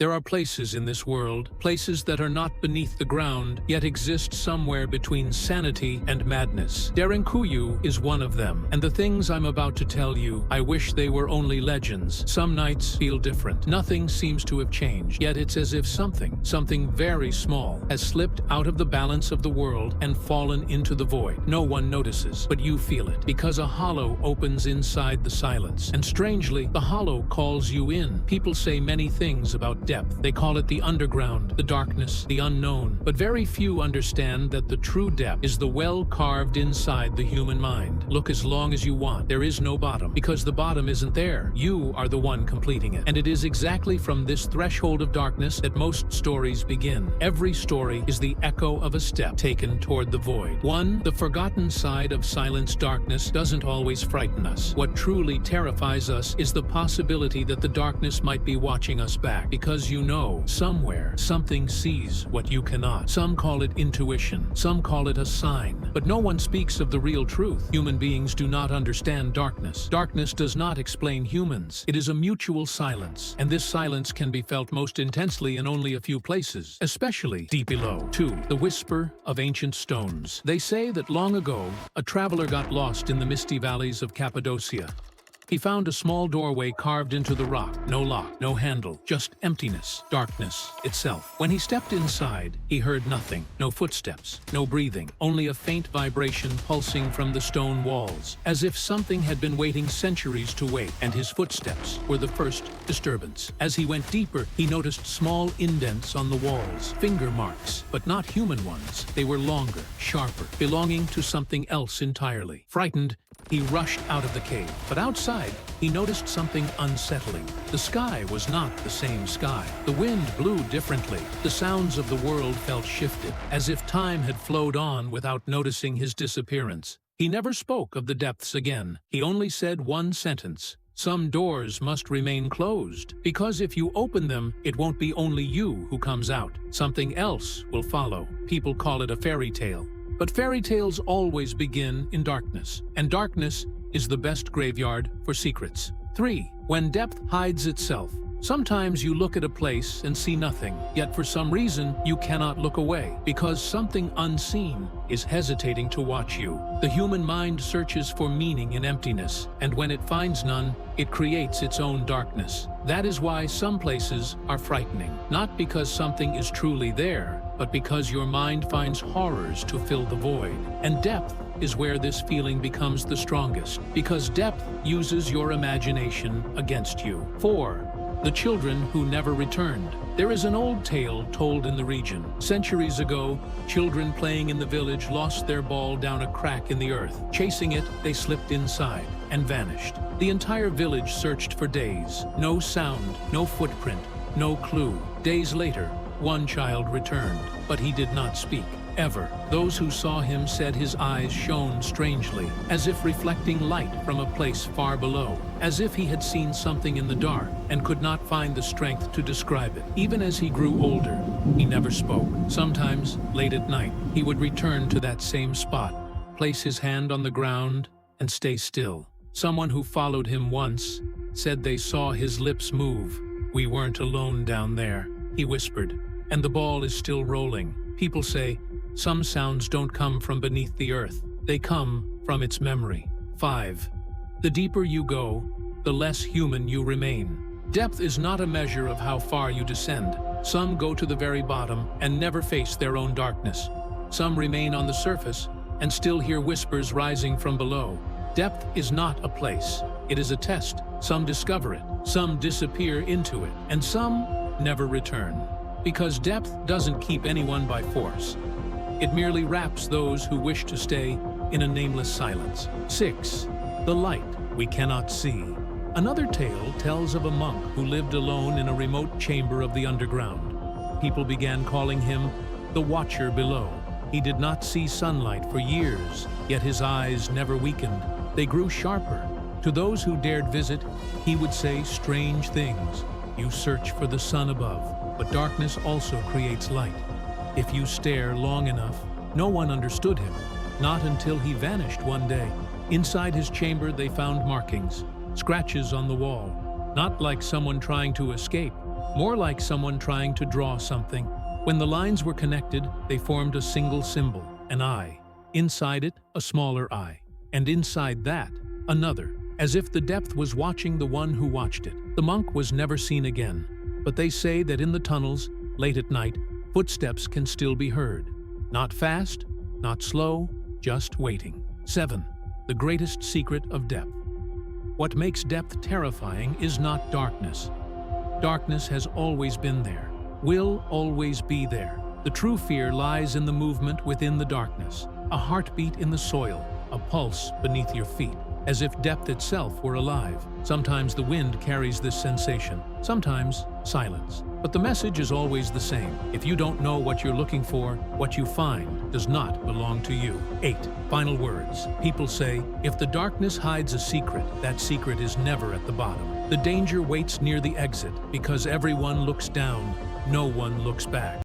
There are places in this world, places that are not beneath the ground, yet exist somewhere between sanity and madness. Derinkuyu is one of them, and the things I'm about to tell you, I wish they were only legends. Some nights feel different. Nothing seems to have changed, yet it's as if something very small, has slipped out of the balance of the world and fallen into the void. No one notices, but you feel it, because a hollow opens inside the silence. And strangely, the hollow calls you in. People say many things about depth. They call it the underground, the darkness, the unknown. But very few understand that the true depth is the well carved inside the human mind. Look as long as you want. There is no bottom, because the bottom isn't there. You are the one completing it. And it is exactly from this threshold of darkness that most stories begin. Every story is the echo of a step taken toward the void. The forgotten side of silence. Darkness doesn't always frighten us. What truly terrifies us is the possibility that the darkness might be watching us back, because you know, somewhere, something sees what you cannot. Some call it intuition, some call it a sign, but no one speaks of the real truth. Human beings do not understand darkness. Darkness does not explain humans. It is a mutual silence, and this silence can be felt most intensely in only a few places, especially deep below. 2. The whisper of ancient stones. They say that long ago, a traveler got lost in the misty valleys of Cappadocia. He found a small doorway carved into the rock. No lock, no handle, just emptiness, darkness itself. When he stepped inside, he heard nothing. No footsteps, no breathing, only a faint vibration pulsing from the stone walls, as if something had been waiting centuries to wait, and his footsteps were the first disturbance. As he went deeper, he noticed small indents on the walls, finger marks, but not human ones. They were longer, sharper, belonging to something else entirely. Frightened, he rushed out of the cave, but outside, he noticed something unsettling. The sky was not the same sky. The wind blew differently. The sounds of the world felt shifted, as if time had flowed on without noticing his disappearance. He never spoke of the depths again. He only said one sentence: "Some doors must remain closed, because if you open them, it won't be only you who comes out. Something else will follow." People call it a fairy tale. But fairy tales always begin in darkness, and darkness is the best graveyard for secrets. 3. When depth hides itself. Sometimes you look at a place and see nothing, yet for some reason you cannot look away, because something unseen is hesitating to watch you. The human mind searches for meaning in emptiness, and when it finds none, it creates its own darkness. That is why some places are frightening, not because something is truly there, but because your mind finds horrors to fill the void. And depth is where this feeling becomes the strongest, because depth uses your imagination against you. 4. The children who never returned. There is an old tale told in the region. Centuries ago, children playing in the village lost their ball down a crack in the earth. Chasing it, they slipped inside and vanished. The entire village searched for days. No sound, no footprint, no clue. Days later, one child returned, but he did not speak. Ever. Those who saw him said his eyes shone strangely, as if reflecting light from a place far below, as if he had seen something in the dark and could not find the strength to describe it. Even as he grew older, he never spoke. Sometimes, late at night, he would return to that same spot, place his hand on the ground, and stay still. Someone who followed him once said they saw his lips move. "We weren't alone down there," he whispered, "and the ball is still rolling." People say, some sounds don't come from beneath the earth. They come from its memory. 5. The deeper you go, the less human you remain. Depth is not a measure of how far you descend. Some go to the very bottom and never face their own darkness. Some remain on the surface and still hear whispers rising from below. Depth is not a place. It is a test. Some discover it, some disappear into it, and some never return. Because depth doesn't keep anyone by force. It merely wraps those who wish to stay in a nameless silence. 6. The light we cannot see. Another tale tells of a monk who lived alone in a remote chamber of the underground. People began calling him the Watcher Below. He did not see sunlight for years, yet his eyes never weakened. They grew sharper. To those who dared visit, he would say strange things. You search for the sun above, but darkness also creates light. If you stare long enough, no one understood him, not until he vanished one day. Inside his chamber they found markings, scratches on the wall, not like someone trying to escape, more like someone trying to draw something. When the lines were connected, they formed a single symbol, an eye. Inside it, a smaller eye. And inside that, another, as if the depth was watching the one who watched it. The monk was never seen again, but they say that in the tunnels, late at night, footsteps can still be heard. Not fast, not slow, just waiting. 7. The greatest secret of depth. What makes depth terrifying is not darkness. Darkness has always been there, will always be there. The true fear lies in the movement within the darkness, a heartbeat in the soil, a pulse beneath your feet, as if depth itself were alive. Sometimes the wind carries this sensation, sometimes silence. But the message is always the same. If you don't know what you're looking for, what you find does not belong to you. 8. Final words. People say, if the darkness hides a secret, that secret is never at the bottom. The danger waits near the exit because everyone looks down, no one looks back.